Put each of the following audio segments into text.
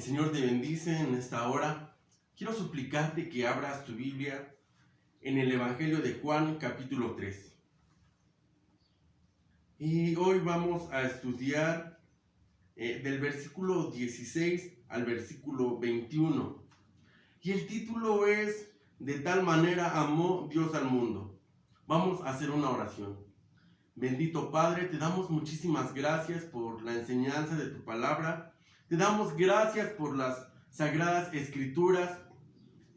Señor te bendice en esta hora. Quiero suplicarte que abras tu Biblia en el Evangelio de Juan, capítulo 3. Y hoy vamos a estudiar del versículo 16 al versículo 21. Y el título es: De tal manera amó Dios al mundo. Vamos a hacer una oración. Bendito Padre, te damos muchísimas gracias por la enseñanza de tu palabra. Te damos gracias por las sagradas escrituras,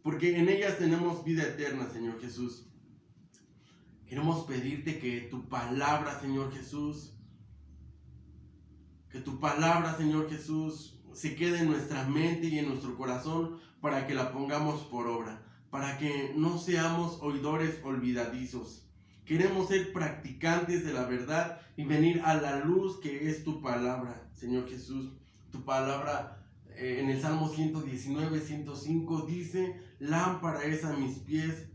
porque en ellas tenemos vida eterna, Señor Jesús. Queremos pedirte que tu palabra, Señor Jesús, se quede en nuestra mente y en nuestro corazón para que la pongamos por obra, para que no seamos oidores olvidadizos. Queremos ser practicantes de la verdad y venir a la luz que es tu palabra, Señor Jesús. Tu palabra en el Salmo 119, 105 dice: lámpara es a mis pies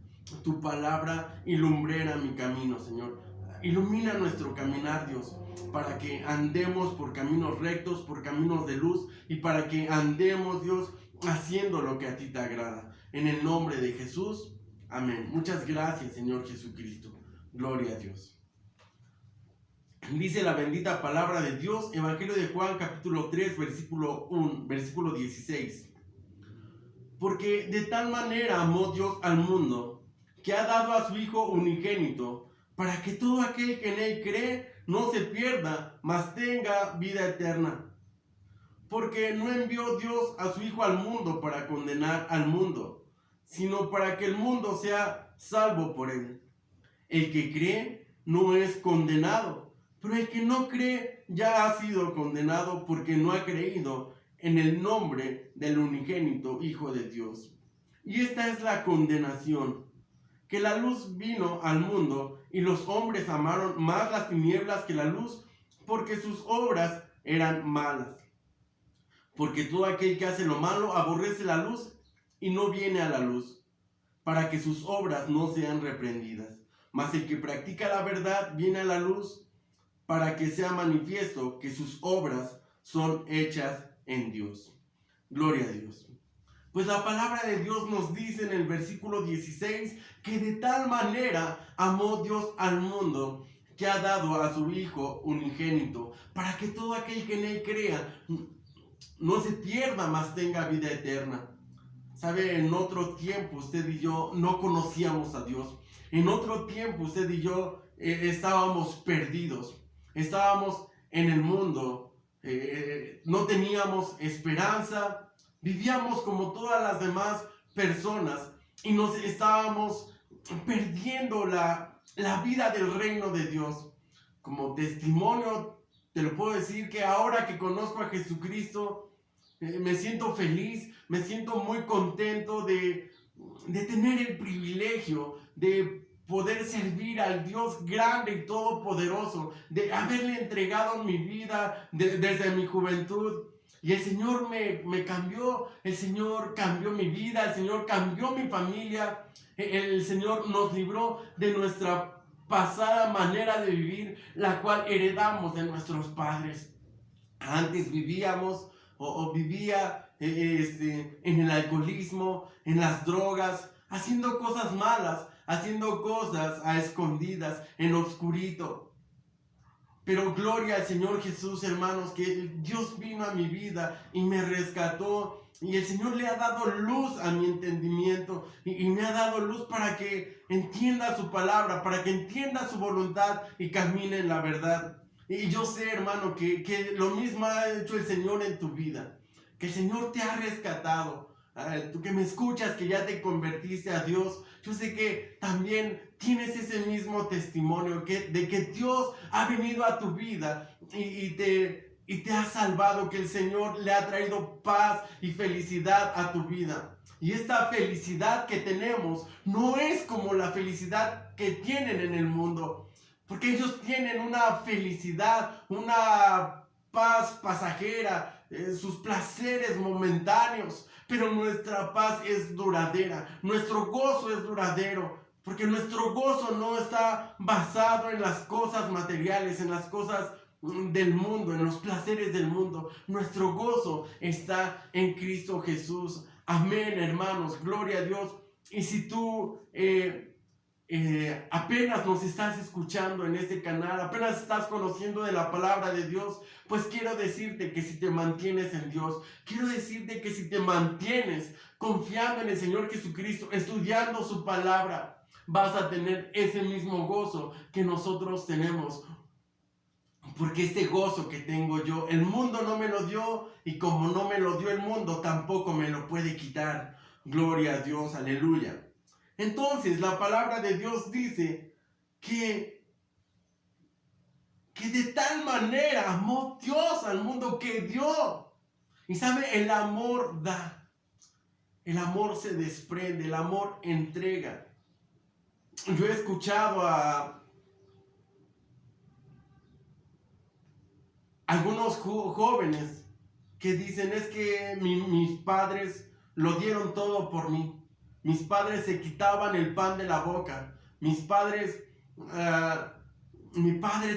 tu palabra y lumbrera mi camino, Señor. Ilumina nuestro caminar, Dios, para que andemos por caminos rectos, por caminos de luz, y para que andemos, Dios, haciendo lo que a ti te agrada. En el nombre de Jesús, amén. Muchas gracias, Señor Jesucristo. Gloria a Dios. Dice la bendita palabra de Dios, Evangelio de Juan, capítulo 3, versículo 16. Porque de tal manera amó Dios al mundo, que ha dado a su Hijo unigénito, para que todo aquel que en él cree no se pierda, mas tenga vida eterna. Porque no envió Dios a su Hijo al mundo para condenar al mundo, sino para que el mundo sea salvo por él. El que cree no es condenado, pero el que no cree ya ha sido condenado porque no ha creído en el nombre del unigénito Hijo de Dios. Y esta es la condenación: que la luz vino al mundo y los hombres amaron más las tinieblas que la luz, porque sus obras eran malas. Porque todo aquel que hace lo malo aborrece la luz y no viene a la luz, para que sus obras no sean reprendidas. Mas el que practica la verdad viene a la luz, para que sea manifiesto que sus obras son hechas en Dios. Gloria a Dios. Pues la palabra de Dios nos dice en el versículo 16 que de tal manera amó Dios al mundo, que ha dado a su Hijo unigénito, para que todo aquel que en él crea no se pierda, mas tenga vida eterna. Sabe, en otro tiempo usted y yo no conocíamos a Dios. En otro tiempo usted y yo estábamos perdidos. Estábamos en el mundo. No teníamos esperanza. Vivíamos como todas las demás personas y nos estábamos perdiendo la vida del reino de Dios. Como testimonio te lo puedo decir que ahora que conozco a Jesucristo, me siento feliz, me siento muy contento de tener el privilegio de poder servir al Dios grande y todopoderoso, de haberle entregado mi vida desde mi juventud. Y el Señor me cambió, el Señor cambió mi vida, el Señor cambió mi familia, el Señor nos libró de nuestra pasada manera de vivir, la cual heredamos de nuestros padres. Antes vivíamos vivía en el alcoholismo, en las drogas, haciendo cosas malas, haciendo cosas a escondidas, en lo oscurito. Pero gloria al Señor Jesús, hermanos, que Dios vino a mi vida y me rescató. Y el Señor le ha dado luz a mi entendimiento y me ha dado luz para que entienda su palabra, para que entienda su voluntad y camine en la verdad. Y yo sé, hermano, que lo mismo ha hecho el Señor en tu vida, que el Señor te ha rescatado. Tú que me escuchas, que ya te convertiste a Dios, yo sé que también tienes ese mismo testimonio de que Dios ha venido a tu vida y te ha salvado, que el Señor le ha traído paz y felicidad a tu vida. Y esta felicidad que tenemos no es como la felicidad que tienen en el mundo, porque ellos tienen una felicidad, una paz pasajera, sus placeres momentáneos, pero nuestra paz es duradera, nuestro gozo es duradero, porque nuestro gozo no está basado en las cosas materiales, en las cosas del mundo, en los placeres del mundo. Nuestro gozo está en Cristo Jesús. Amén, hermanos, gloria a Dios. Y si tú apenas nos estás escuchando en este canal, apenas estás conociendo de la palabra de Dios, pues quiero decirte que si te mantienes en Dios, quiero decirte que si te mantienes confiando en el Señor Jesucristo, estudiando su palabra, vas a tener ese mismo gozo que nosotros tenemos. Porque este gozo que tengo yo, el mundo no me lo dio, y como no me lo dio el mundo, tampoco me lo puede quitar. Gloria a Dios, aleluya. Entonces la palabra de Dios dice que de tal manera amó Dios al mundo que dio. Y sabe, el amor da, el amor se desprende, el amor entrega. Yo he escuchado a algunos jóvenes que dicen, es que mis padres lo dieron todo por mí. Mis padres se quitaban el pan de la boca. Mi padre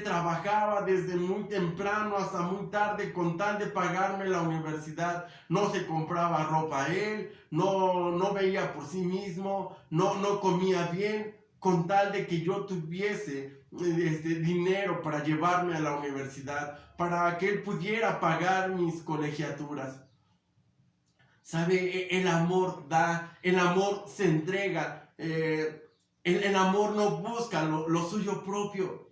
trabajaba desde muy temprano hasta muy tarde con tal de pagarme la universidad. No se compraba ropa él, no veía por sí mismo, no comía bien, con tal de que yo tuviese dinero para llevarme a la universidad, para que él pudiera pagar mis colegiaturas. ¿Sabe? El amor da, el amor se entrega, el amor no busca lo suyo propio.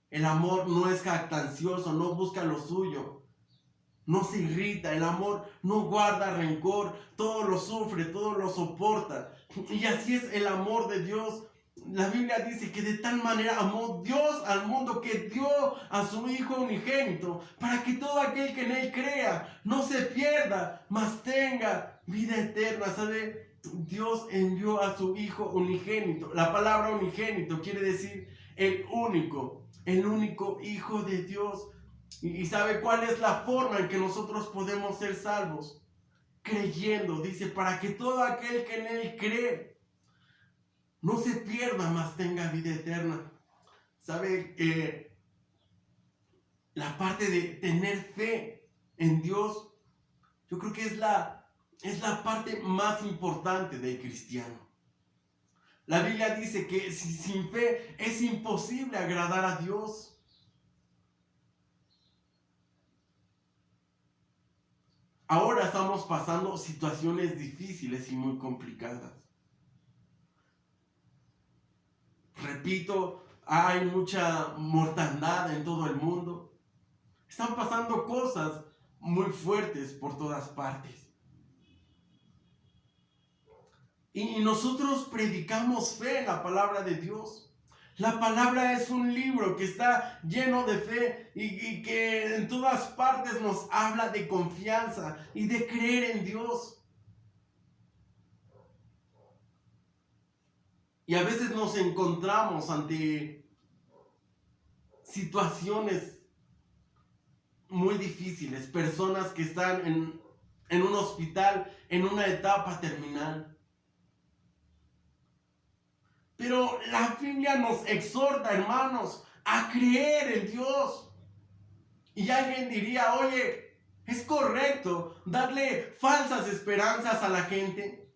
El amor no es jactancioso, no busca lo suyo, no se irrita, el amor no guarda rencor, todo lo sufre, todo lo soporta. Y así es el amor de Dios. La Biblia dice que de tal manera amó Dios al mundo que dio a su Hijo unigénito, para que todo aquel que en Él crea no se pierda, mas tenga vida eterna. ¿Sabe? Dios envió a su Hijo unigénito. La palabra unigénito quiere decir el único Hijo de Dios. ¿Y sabe cuál es la forma en que nosotros podemos ser salvos? Creyendo, dice, para que todo aquel que en Él cree no se pierda, mas tenga vida eterna. ¿Sabe? La parte de tener fe en Dios, yo creo que es la parte más importante del cristiano. La Biblia dice que sin fe es imposible agradar a Dios. Ahora estamos pasando situaciones difíciles y muy complicadas. Repito, hay mucha mortandad en todo el mundo. Están pasando cosas muy fuertes por todas partes. Y nosotros predicamos fe en la palabra de Dios. La palabra es un libro que está lleno de fe y que en todas partes nos habla de confianza y de creer en Dios. Y a veces nos encontramos ante situaciones muy difíciles, personas que están en un hospital, en una etapa terminal. Pero la Biblia nos exhorta, hermanos, a creer en Dios. Y alguien diría, oye, ¿es correcto darle falsas esperanzas a la gente?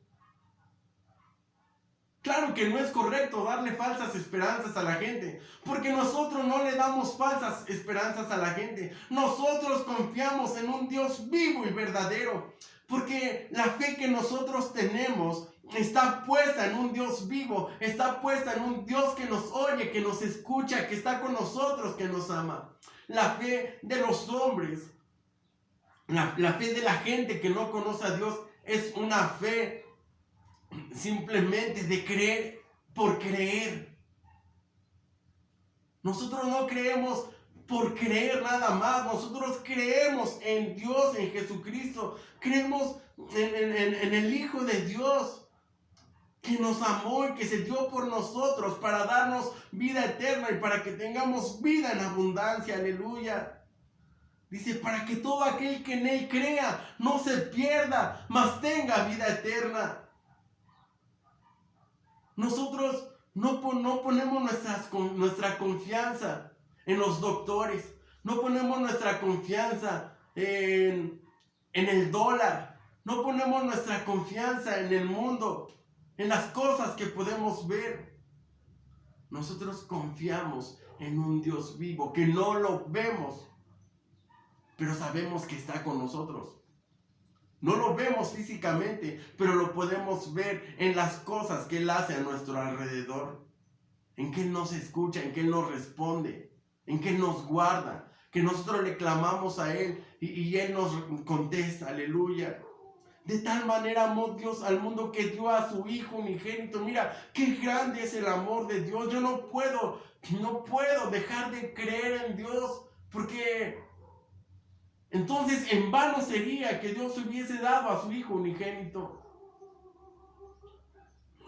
Claro que no es correcto darle falsas esperanzas a la gente, porque nosotros no le damos falsas esperanzas a la gente. Nosotros confiamos en un Dios vivo y verdadero, porque la fe que nosotros tenemos está puesta en un Dios vivo, está puesta en un Dios que nos oye, que nos escucha, que está con nosotros, que nos ama. La fe de los hombres, la fe de la gente que no conoce a Dios es una fe simplemente de creer por creer. Nosotros no creemos por creer nada más. Nosotros creemos en Dios, en Jesucristo. Creemos en el Hijo de Dios, que nos amó y que se dio por nosotros para darnos vida eterna y para que tengamos vida en abundancia. Aleluya. Dice, para que todo aquel que en Él crea no se pierda, mas tenga vida eterna. Nosotros no ponemos nuestra confianza en los doctores. No ponemos nuestra confianza en el dólar. No ponemos nuestra confianza en el mundo, en las cosas que podemos ver. Nosotros confiamos en un Dios vivo que no lo vemos, pero sabemos que está con nosotros. No lo vemos físicamente, pero lo podemos ver en las cosas que Él hace a nuestro alrededor. En que Él nos escucha, en que Él nos responde, en que Él nos guarda, que nosotros le clamamos a Él y Él nos contesta, aleluya. De tal manera amó Dios al mundo que dio a su Hijo unigénito. Mira, qué grande es el amor de Dios. Yo no puedo dejar de creer en Dios, porque entonces en vano sería que Dios hubiese dado a su Hijo unigénito.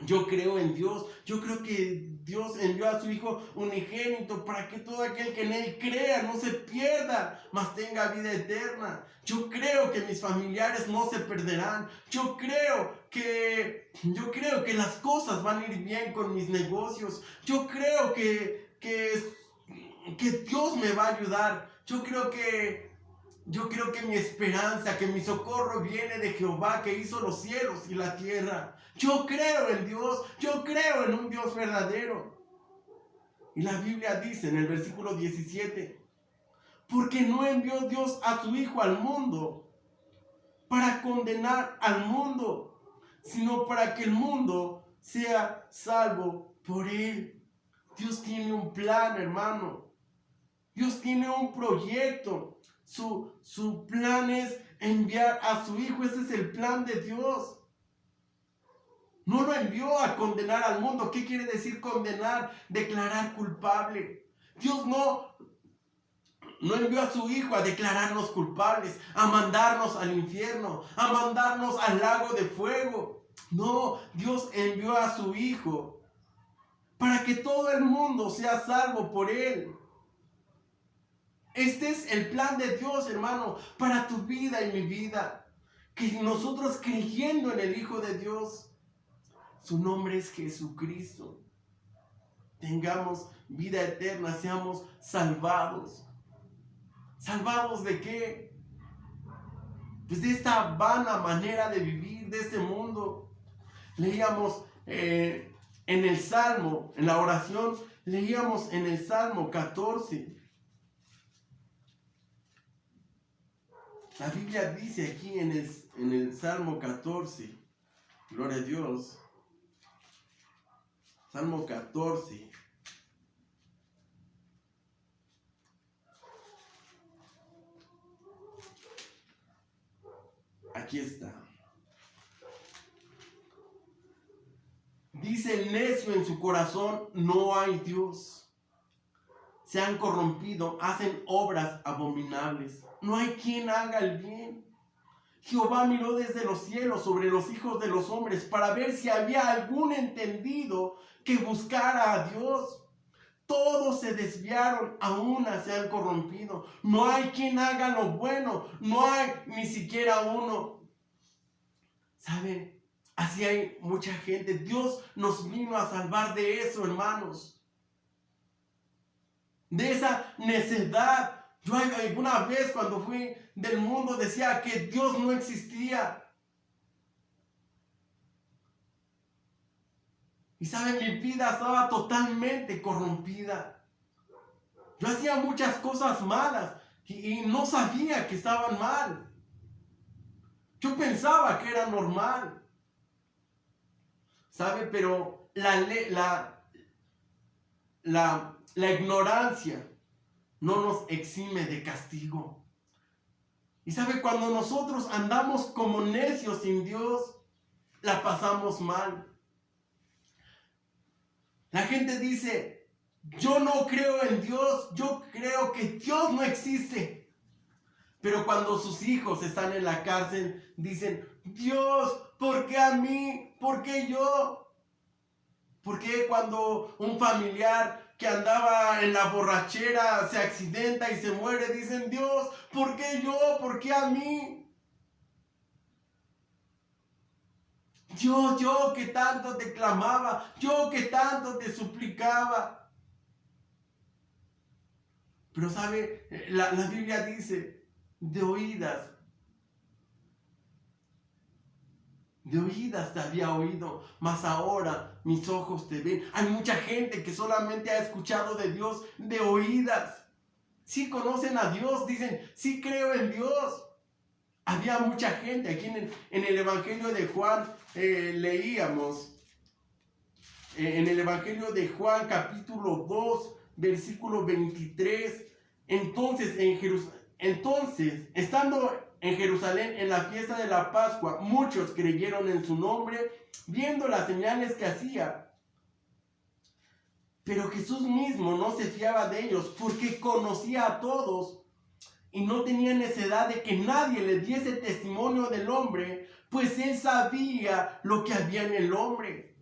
Yo creo en Dios. Yo creo que Dios envió a su Hijo unigénito para que todo aquel que en Él crea no se pierda, mas tenga vida eterna. Yo creo que mis familiares no se perderán. Yo creo que las cosas van a ir bien con mis negocios. Yo creo que Dios me va a ayudar. Yo creo que mi esperanza, que mi socorro viene de Jehová, que hizo los cielos y la tierra. Yo creo en Dios, yo creo en un Dios verdadero. Y la Biblia dice en el versículo 17, porque no envió Dios a su Hijo al mundo para condenar al mundo, sino para que el mundo sea salvo por Él. Dios tiene un plan, hermano. Dios tiene un proyecto. Su plan es enviar a su Hijo. Ese es el plan de Dios. No lo envió a condenar al mundo. ¿Qué quiere decir condenar? Declarar culpable. Dios no envió a su Hijo a declararnos culpables, a mandarnos al infierno, a mandarnos al lago de fuego. No, Dios envió a su Hijo para que todo el mundo sea salvo por Él. Este es el plan de Dios, hermano, para tu vida y mi vida. Que nosotros, creyendo en el Hijo de Dios, su nombre es Jesucristo, tengamos vida eterna, seamos salvados. ¿Salvados de qué? Pues de esta vana manera de vivir, de este mundo. Leíamos en el Salmo, en la oración, leíamos en el Salmo 14. La Biblia dice aquí en el Salmo 14, gloria a Dios, Salmo 14. Aquí está. Dice el necio en su corazón, no hay Dios. Se han corrompido, hacen obras abominables. No hay quien haga el bien. Jehová miró desde los cielos sobre los hijos de los hombres para ver si había algún entendido que buscara a Dios. Todos se desviaron, a una se han corrompido. No hay quien haga lo bueno, no hay ni siquiera uno. ¿Saben? Así hay mucha gente. Dios nos vino a salvar de eso, hermanos. De esa necedad. Yo alguna vez cuando fui del mundo decía que Dios no existía. Y saben, mi vida estaba totalmente corrompida. Yo hacía muchas cosas malas y no sabía que estaban mal. Yo pensaba que era normal. ¿Sabe? Pero la ignorancia no nos exime de castigo. Y sabe, cuando nosotros andamos como necios sin Dios, la pasamos mal. La gente dice, yo no creo en Dios, yo creo que Dios no existe. Pero cuando sus hijos están en la cárcel, dicen, Dios, ¿por qué a mí? ¿Por qué yo? ¿Por qué cuando un familiar que andaba en la borrachera se accidenta y se muere, dicen, Dios, ¿por qué yo? ¿Por qué a mí? Yo que tanto te clamaba, yo que tanto te suplicaba. Pero sabe, la Biblia dice, de oídas te había oído, mas ahora mis ojos te ven. Hay mucha gente que solamente ha escuchado de Dios de oídas. Sí conocen a Dios, dicen, sí creo en Dios. Había mucha gente, aquí en el Evangelio de Juan leíamos, en el Evangelio de Juan capítulo 2, versículo 23, entonces, estando en Jerusalén en la fiesta de la Pascua, muchos creyeron en su nombre, viendo las señales que hacía. Pero Jesús mismo no se fiaba de ellos, porque conocía a todos y no tenía necesidad de que nadie le diese testimonio del hombre, pues él sabía lo que había en el hombre.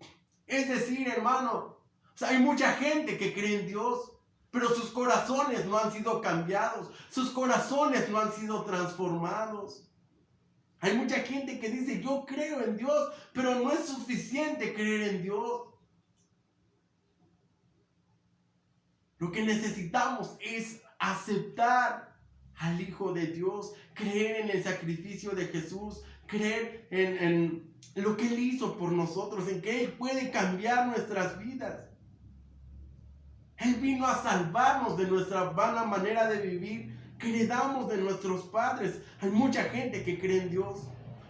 Es decir, hermano, hay mucha gente que cree en Dios, pero sus corazones no han sido cambiados, sus corazones no han sido transformados. Hay mucha gente que dice, yo creo en Dios, pero no es suficiente creer en Dios. Lo que necesitamos es aceptar al Hijo de Dios, creer en el sacrificio de Jesús, creer en lo que Él hizo por nosotros, en que Él puede cambiar nuestras vidas. Él vino a salvarnos de nuestra vana manera de vivir que heredamos de nuestros padres. Hay mucha gente que cree en Dios,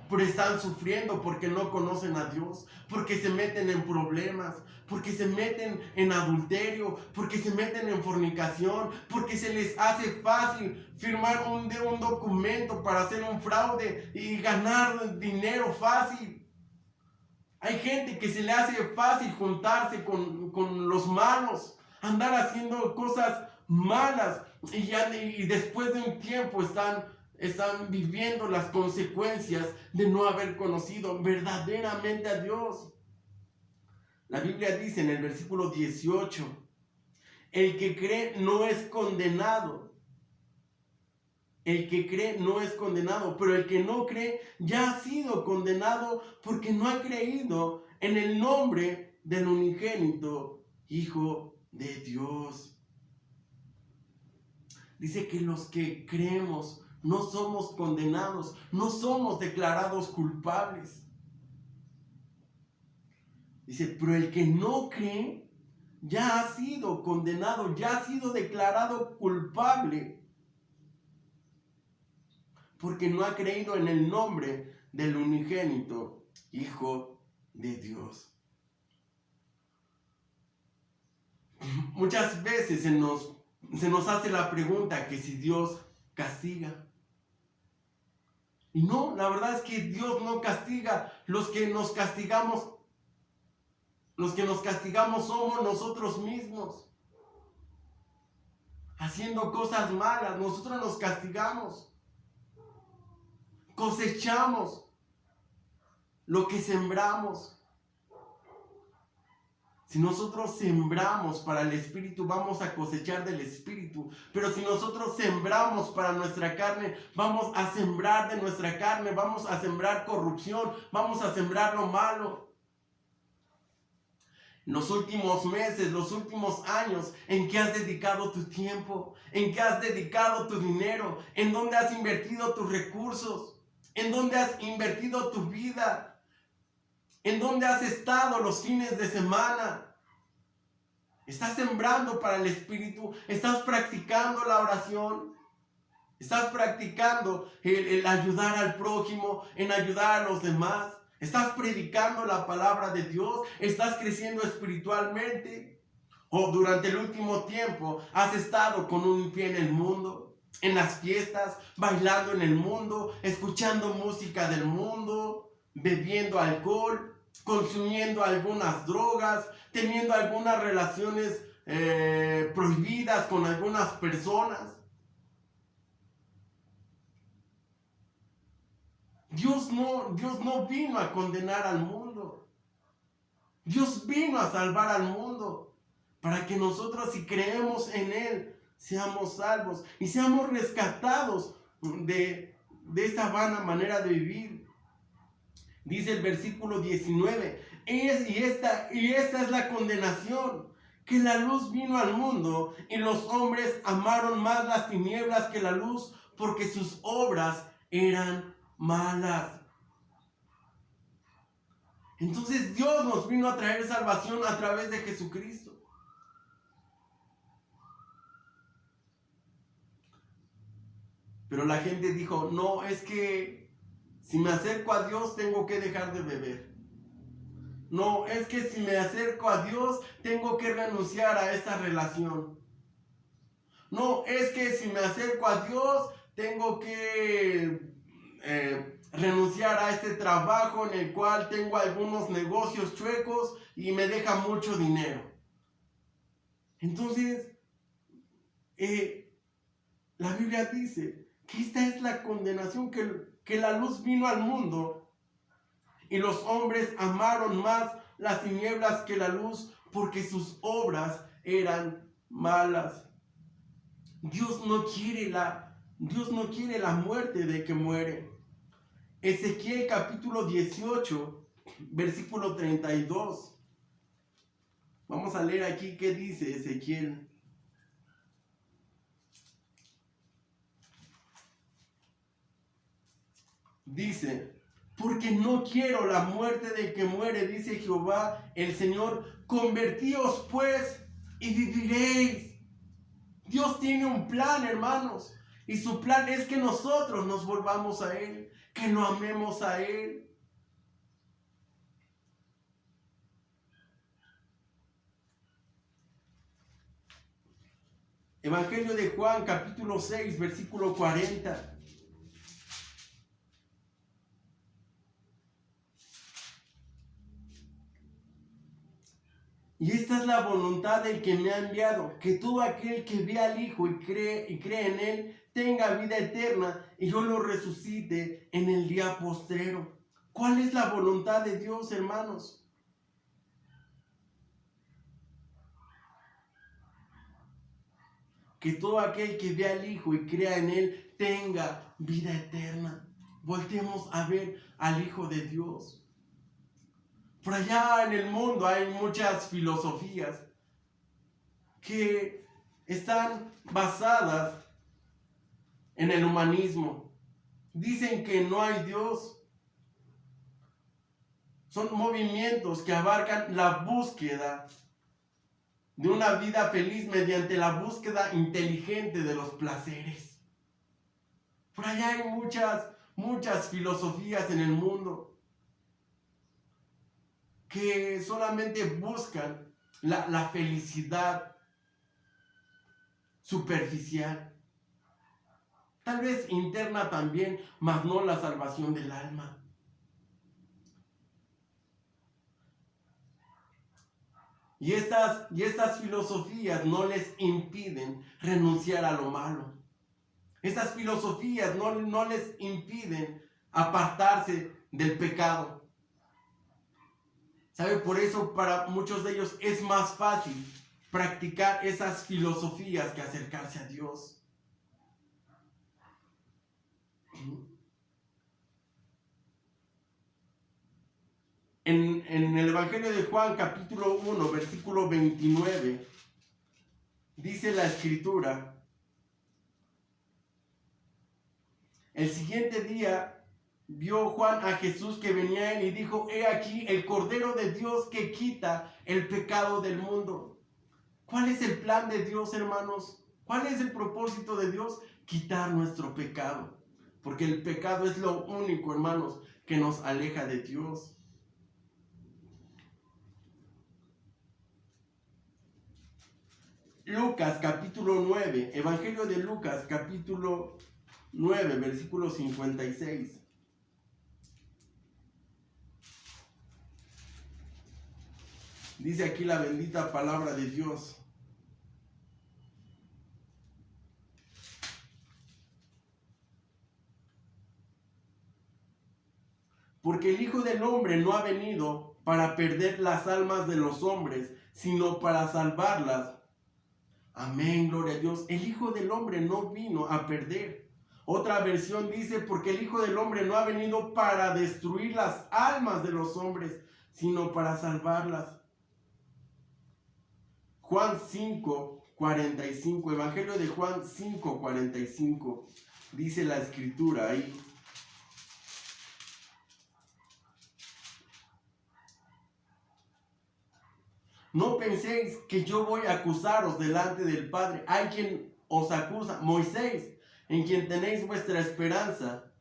pero están sufriendo porque no conocen a Dios, porque se meten en problemas, porque se meten en adulterio, porque se meten en fornicación, porque se les hace fácil firmar un documento para hacer un fraude y ganar dinero fácil. Hay gente que se le hace fácil juntarse con los malos, andar haciendo cosas malas y después de un tiempo están viviendo las consecuencias de no haber conocido verdaderamente a Dios. La Biblia dice en el versículo 18, el que cree no es condenado. El que cree no es condenado, pero el que no cree ya ha sido condenado porque no ha creído en el nombre del unigénito Hijo de Dios. Dice que los que creemos no somos condenados, no somos declarados culpables. Dice, pero el que no cree ya ha sido condenado, ya ha sido declarado culpable, porque no ha creído en el nombre del unigénito Hijo de Dios. Muchas veces se nos hace la pregunta que si Dios castiga. Y no, la verdad es que Dios no castiga. Los que nos castigamos somos nosotros mismos. Haciendo cosas malas, nosotros nos castigamos. Cosechamos lo que sembramos. Si nosotros sembramos para el Espíritu, vamos a cosechar del Espíritu. Pero si nosotros sembramos para nuestra carne, vamos a sembrar de nuestra carne, vamos a sembrar corrupción, vamos a sembrar lo malo. Los últimos meses, los últimos años, ¿en qué has dedicado tu tiempo? ¿En qué has dedicado tu dinero? ¿En dónde has invertido tus recursos? ¿En dónde has invertido tu vida? ¿En dónde has estado los fines de semana? ¿Estás sembrando para el Espíritu? ¿Estás practicando la oración? ¿Estás practicando el ayudar al prójimo, en ayudar a los demás? ¿Estás predicando la palabra de Dios? ¿Estás creciendo espiritualmente? ¿O durante el último tiempo has estado con un pie en el mundo? En las fiestas, bailando en el mundo, escuchando música del mundo, bebiendo alcohol, consumiendo algunas drogas, teniendo algunas relaciones prohibidas con algunas personas. Dios no vino a condenar al mundo. Dios vino a salvar al mundo para que nosotros, si creemos en Él, seamos salvos y seamos rescatados de esta vana manera de vivir. Dice el versículo 19, y esta es la condenación, que la luz vino al mundo y los hombres amaron más las tinieblas que la luz porque sus obras eran malas. Entonces Dios nos vino a traer salvación a través de Jesucristo. Pero la gente dijo, no, es que si me acerco a Dios tengo que dejar de beber. No, es que si me acerco a Dios tengo que renunciar a esta relación. No, es que si me acerco a Dios tengo que renunciar a este trabajo en el cual tengo algunos negocios chuecos y me deja mucho dinero. Entonces, la Biblia dice que esta es la condenación, que la luz vino al mundo y los hombres amaron más las tinieblas que la luz porque sus obras eran malas. Dios no quiere la muerte de que muere. Ezequiel capítulo 18, versículo 32. Vamos a leer aquí qué dice Ezequiel. Dice, porque no quiero la muerte del que muere, dice Jehová el Señor, convertíos pues y viviréis. Dios tiene un plan, hermanos, y su plan es que nosotros nos volvamos a Él, que lo amemos a Él. Evangelio de Juan, capítulo 6, versículo 40. Y esta es la voluntad del que me ha enviado, que todo aquel que ve al Hijo y cree en Él, tenga vida eterna y yo lo resucite en el día postrero. ¿Cuál es la voluntad de Dios, hermanos? Que todo aquel que ve al Hijo y crea en Él, tenga vida eterna. Voltemos a ver al Hijo de Dios. Por allá en el mundo hay muchas filosofías que están basadas en el humanismo. Dicen que no hay Dios. Son movimientos que abarcan la búsqueda de una vida feliz mediante la búsqueda inteligente de los placeres. Por allá hay muchas filosofías en el mundo que solamente buscan la felicidad superficial, tal vez interna también, mas no la salvación del alma. Y estas filosofías no les impiden renunciar a lo malo. Estas filosofías no les impiden apartarse del pecado. ¿Sabe? Por eso para muchos de ellos es más fácil practicar esas filosofías que acercarse a Dios. En el Evangelio de Juan, capítulo 1, versículo 29, dice la Escritura: el siguiente día vio Juan a Jesús que venía a él y dijo: he aquí el Cordero de Dios que quita el pecado del mundo. ¿Cuál es el plan de Dios, hermanos? ¿Cuál es el propósito de Dios? Quitar nuestro pecado. Porque el pecado es lo único, hermanos, que nos aleja de Dios. Lucas capítulo 9, Evangelio de Lucas capítulo 9, versículo 56. Dice aquí la bendita palabra de Dios: porque el Hijo del Hombre no ha venido para perder las almas de los hombres, sino para salvarlas. Amén, gloria a Dios. El Hijo del Hombre no vino a perder. Otra versión dice: porque el Hijo del Hombre no ha venido para destruir las almas de los hombres, sino para salvarlas. Juan 5:45, Evangelio de Juan 5:45, dice la escritura ahí. No penséis que yo voy a acusaros delante del Padre. Hay quien os acusa, Moisés, en quien tenéis vuestra esperanza.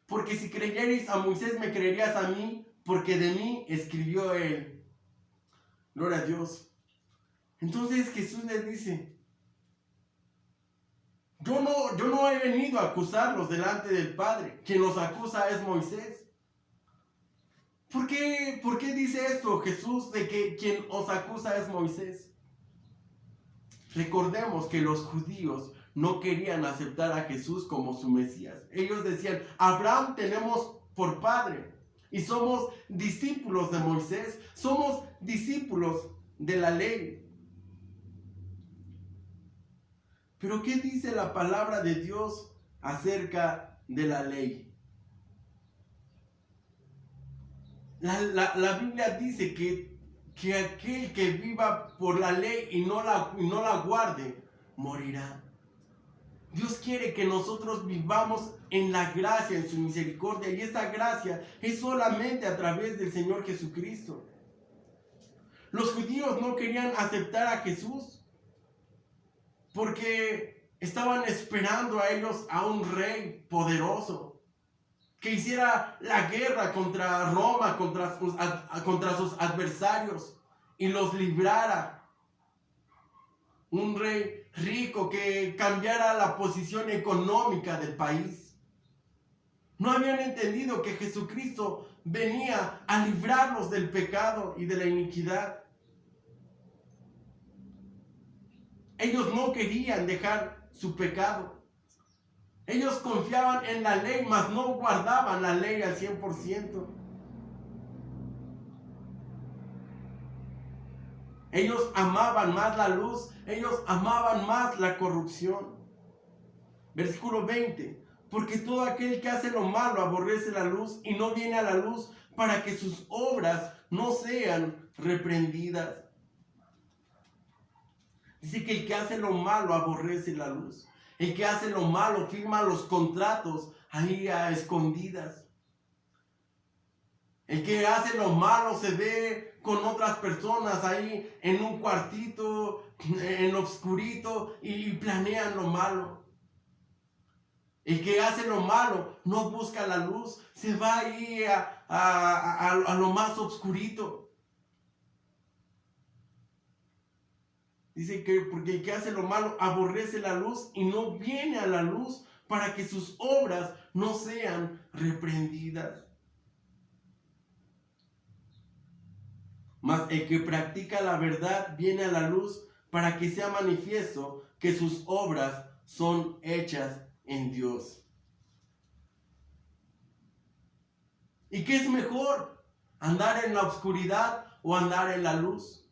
Porque si creyerais a Moisés, me creerías a mí, porque de mí escribió él. Gloria a Dios. Entonces Jesús les dice, yo no he venido a acusarlos delante del Padre. Quien los acusa es Moisés. ¿Por qué dice esto Jesús de que quien os acusa es Moisés? Recordemos que los judíos no querían aceptar a Jesús como su Mesías. Ellos decían, Abraham tenemos por padre y somos discípulos de Moisés, somos discípulos de la ley. Pero ¿qué dice la palabra de Dios acerca de la ley? La Biblia dice que aquel que viva por la ley y no la guarde, morirá. Dios quiere que nosotros vivamos en la gracia, en su misericordia, y esta gracia es solamente a través del Señor Jesucristo. Los judíos no querían aceptar a Jesús porque estaban esperando a ellos a un rey poderoso que hiciera la guerra contra Roma, contra sus adversarios y los librara. Un rey rico que cambiara la posición económica del país. No habían entendido que Jesucristo venía a librarlos del pecado y de la iniquidad. Ellos no querían dejar su pecado. Ellos confiaban en la ley, mas no guardaban la ley al 100%. Ellos amaban más la luz, ellos amaban más la corrupción. Versículo 20. Porque todo aquel que hace lo malo aborrece la luz y no viene a la luz para que sus obras no sean reprendidas. Dice que el que hace lo malo aborrece la luz. El que hace lo malo firma los contratos ahí a escondidas. El que hace lo malo se ve con otras personas ahí en un cuartito, en lo oscurito, y planean lo malo. El que hace lo malo no busca la luz, se va ahí a lo más oscurito. Dice que porque el que hace lo malo aborrece la luz y no viene a la luz para que sus obras no sean reprendidas. Mas el que practica la verdad viene a la luz para que sea manifiesto que sus obras son hechas en Dios. ¿Y qué es mejor? ¿Andar en la oscuridad o andar en la luz?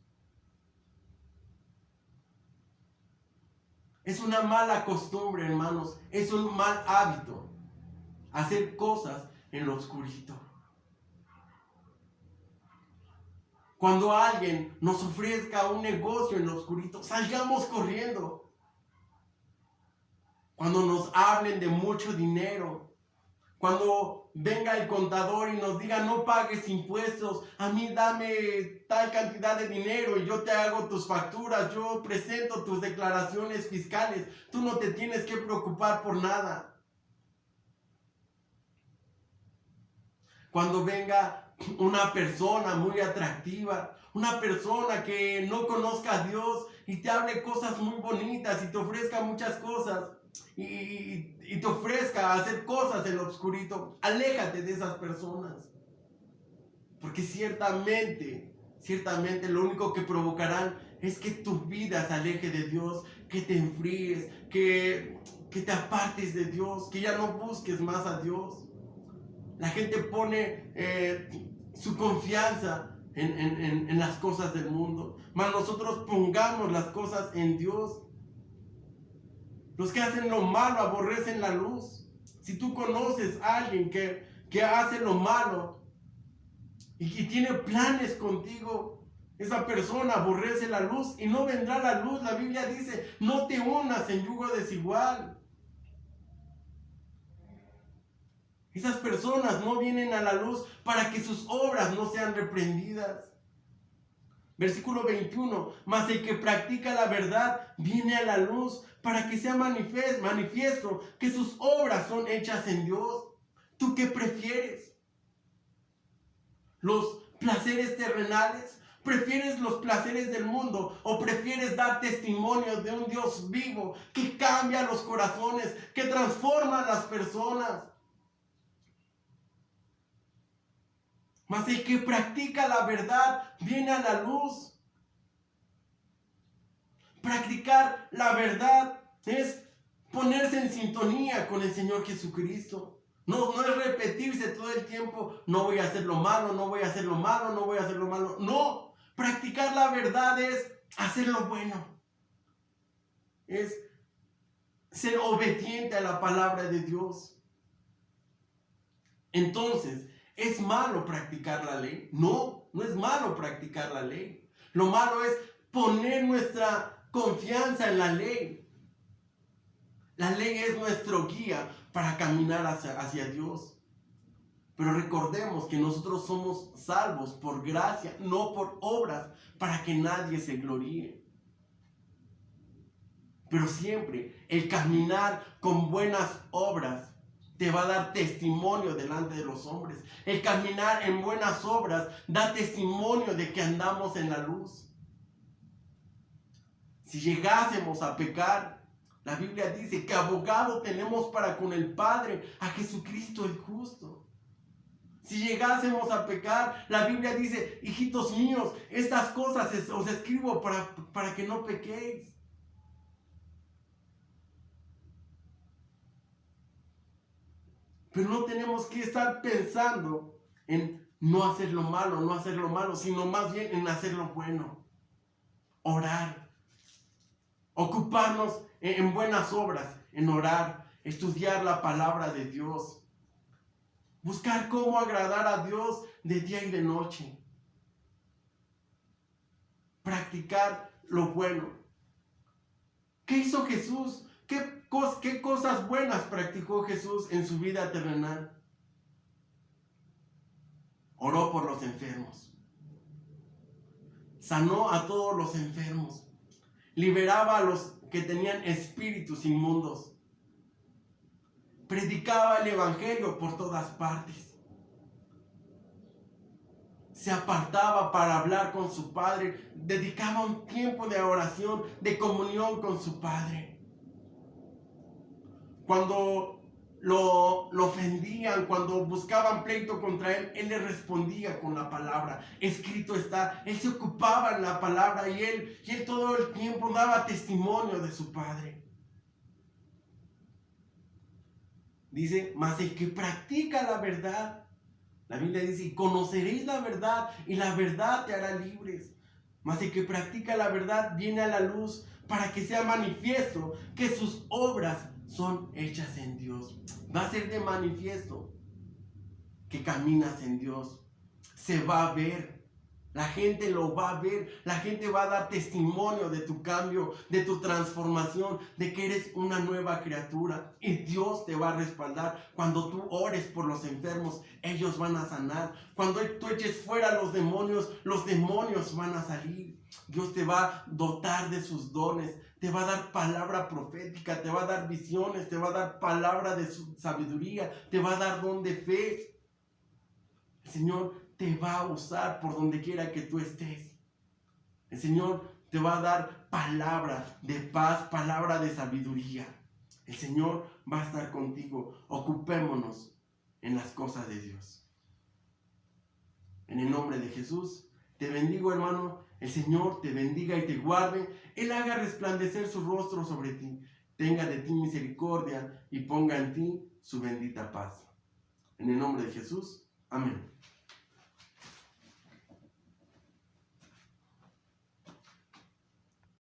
Es una mala costumbre, hermanos. Es un mal hábito hacer cosas en lo oscurito. Cuando alguien nos ofrezca un negocio en lo oscurito, salgamos corriendo. Cuando nos hablen de mucho dinero, cuando venga el contador y nos diga no pagues impuestos, a mí dame tal cantidad de dinero y yo te hago tus facturas, yo presento tus declaraciones fiscales, tú no te tienes que preocupar por nada. Cuando venga una persona muy atractiva, una persona que no conozca a Dios y te hable cosas muy bonitas y te ofrezca muchas cosas, y te ofrezca hacer cosas en lo oscurito, aléjate de esas personas. Porque ciertamente lo único que provocarán es que tu vida se aleje de Dios, que te enfríes, que te apartes de Dios, que ya no busques más a Dios. La gente pone su confianza en las cosas del mundo, mas nosotros pongamos las cosas en Dios. Los que hacen lo malo aborrecen la luz. Si tú conoces a alguien que hace lo malo y tiene planes contigo, Esa persona aborrece la luz y no vendrá la luz. La Biblia dice, no te unas en yugo desigual. Esas personas no vienen a la luz para que sus obras no sean reprendidas. Versículo 21, mas el que practica la verdad viene a la luz para que sea manifiesto que sus obras son hechas en Dios. ¿Tú qué prefieres? ¿Los placeres terrenales? ¿Prefieres los placeres del mundo o prefieres dar testimonio de un Dios vivo que cambia los corazones, que transforma a las personas? Mas el que practica la verdad viene a la luz. Practicar la verdad es ponerse en sintonía con el Señor Jesucristo. No es repetirse todo el tiempo, no voy a hacer lo malo, no voy a hacer lo malo, no voy a hacer lo malo. No, practicar la verdad es hacer lo bueno. Es ser obediente a la palabra de Dios. Entonces, ¿es malo practicar la ley? No, no es malo practicar la ley. Lo malo es poner nuestra confianza en la ley. La ley es nuestro guía para caminar hacia Dios. Pero recordemos que nosotros somos salvos por gracia, no por obras, para que nadie se gloríe. Pero siempre el caminar con buenas obras te va a dar testimonio delante de los hombres. El caminar en buenas obras da testimonio de que andamos en la luz. Si llegásemos a pecar, la Biblia dice que abogado tenemos para con el Padre, a Jesucristo el justo. Si llegásemos a pecar, la Biblia dice, hijitos míos, estas cosas os escribo para que no pequéis. Pero no tenemos que estar pensando en no hacer lo malo, sino más bien en hacer lo bueno. Orar. Ocuparnos en buenas obras, en orar, estudiar la palabra de Dios. Buscar cómo agradar a Dios de día y de noche. Practicar lo bueno. ¿Qué hizo Jesús? ¿Qué cosas buenas practicó Jesús en su vida terrenal? Oró por los enfermos. Sanó a todos los enfermos. Liberaba a los que tenían espíritus inmundos. Predicaba el evangelio por todas partes. Se apartaba para hablar con su Padre. Dedicaba un tiempo de oración, de comunión con su Padre. Cuando lo ofendían, cuando buscaban pleito contra él le respondía con la palabra. Escrito está, él se ocupaba en la palabra y él todo el tiempo daba testimonio de su Padre. Dice, mas el que practica la verdad, la Biblia dice, y conoceréis la verdad y la verdad te hará libres. Mas el que practica la verdad viene a la luz para que sea manifiesto que sus obras son hechas en Dios. Va a ser de manifiesto que caminas en Dios. Se va a ver. La gente lo va a ver. La gente va a dar testimonio de tu cambio, de tu transformación, de que eres una nueva criatura. Y Dios te va a respaldar. Cuando tú ores por los enfermos, ellos van a sanar. Cuando tú eches fuera los demonios van a salir. Dios te va a dotar de sus dones. Te va a dar palabra profética, te va a dar visiones, te va a dar palabra de sabiduría, te va a dar don de fe. El Señor te va a usar por donde quiera que tú estés. El Señor te va a dar palabra de paz, palabra de sabiduría. El Señor va a estar contigo. Ocupémonos en las cosas de Dios. En el nombre de Jesús, te bendigo, hermano. El Señor te bendiga y te guarde. Él haga resplandecer su rostro sobre ti. Tenga de ti misericordia y ponga en ti su bendita paz. En el nombre de Jesús. Amén.